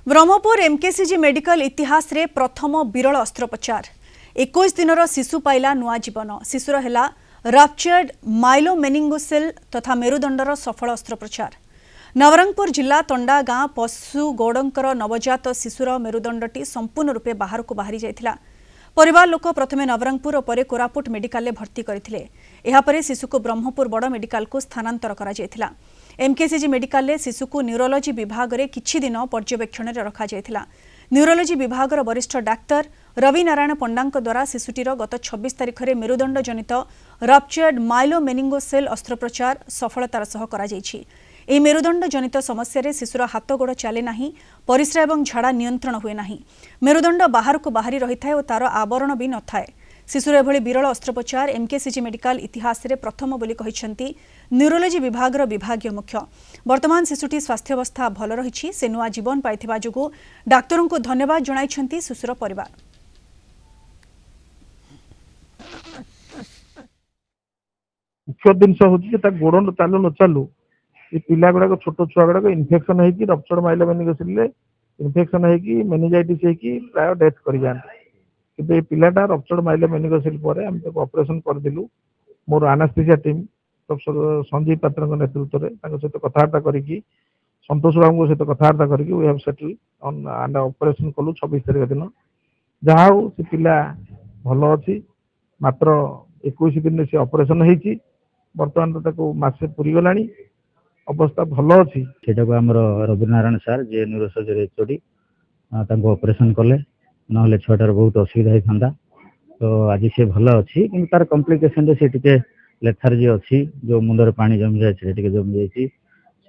Brahmapur MKCG medical इतिहास रे प्रथम विरल अस्त्रोपचार 21 दिनर शिशु पाइला नुआ जीवन। शिशुर हेला रप्चर्ड माइलोमेनिंगोसेल तथा मेरुदंडर सफल अस्त्रोपचार। नवरंगपुर जिला तंडा गाँ पशु गौड़ंकर नवजात शिशुर मेरुदंडटी संपूर्ण रूपे बाहर को बाहरी जाइथिला। परिवार लोक प्रथमे नवरंगपुर और कोरापुट मेडिकल भर्ती करथिले। एहा परे शिशु को ब्रह्मपुर बड़ मेडिकल को स्थानांतर करा जायथिला। एमकेसीजी मेडिकल शिशु को न्यूरोलोजी विभाग में किछि दिन पर्यवेक्षण रखा जायथिला। न्यूरोलोजी विभाग वरिष्ठ डाक्तर रवि नारायण पंडा द्वारा शिशुटीर गत 26 तारिख में मेरुदंड जनित रप्चर्ड माइलोमेनिंगोसेल अस्त्रोपचार सफलतार सह करा जायछि। ଏହି मेरुदंड जनित समस्या शिशुर हाथ गोड़ चले ना, परिस्रा और झाड़ा नियंत्रण हुए ना। मेरुदंड बाहर को बाहरी रही है और तार आवरण भी न थाए। शिशुर एभली विरल अस्त्रोपचार एमकेसीजी मेडिकल इतिहास रे प्रथम बोली कहिसेंती न्यूरोलोजी विभाग विभागीय मुख्य। वर्तमान शिशुटी स्वास्थ्यावस्था भल रही। से नुआ जीवन पाइथिबा जोगु डाक्तरों को धन्यवाद जणाइछंती शिशुर परिवार। मुख्य जिनस हूँ गोड़ चालू न चालू ये पिला गुड़ाक छोट छुआ गुड़ाक इनफेक्शन होगी रप्चर्ड माइलोमेनिंगोसेल इनफेक्शन होगी मेनिंजाइटिस होगी प्राय डेथ कर जाते। किंतु ये पिलाटा रप्चर्ड माइलोमेनिंगोसेल पर आम ऑपरेशन करदेलु। मोर एनास्थेसिया टीम प्रोफेसर संजीव पात्र नेतृत्व में सहित कथबार्ता करी संतोष बाबू सहित कथबार्ता करी we have settle on and operation कलु 26 तारिख दिन। जहाँ हूँ से पिला भल अच्छी मात्र 21 दिन से ऑपरेशन होती। बर्तमान तो मसे पूरी गला अवस्था भल अच्छी। रवि नारायण सार जे न्यूरोसर्जरी एचओडी ऑपरेशन कले ना छुआटार बहुत असुविधा होता। तो आज सी भल अच्छी कि तार कम्प्लिकेशन से टे लेथार्जी अच्छी जो मुंडर पानी जमी जाए जमी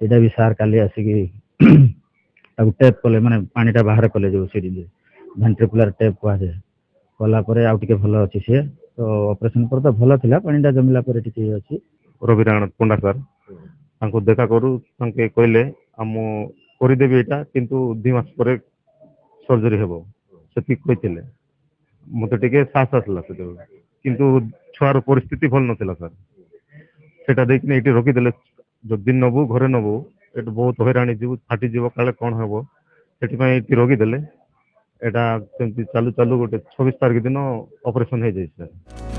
जाटा भी सार काली आसिक टेप कले माने पानीटा बाहर कले जो सीरीज भेंट्रिकुलर टेप कहुए कलापर आउ टे भल अच्छी सी। तो ऑपरेशन पर तो भल था पानीटा जमला अच्छी। रवि नारायण पंडा सार देखा करू कहले आम करदेवी यहाँ किंतु 2 मास पर सर्जरी हे से मत टे साहस आसला किंतु छुआर परिस्थिति भल नाला सर सेटा देखने ये रखीदे जदि नबू घरे नबू ये बहुत हैराणी जीव फाटीज काले कौन हम से रखीदे यहाँ चालू चालू गोटे 26 तारिख दिन ऑपरेशन हो जाए।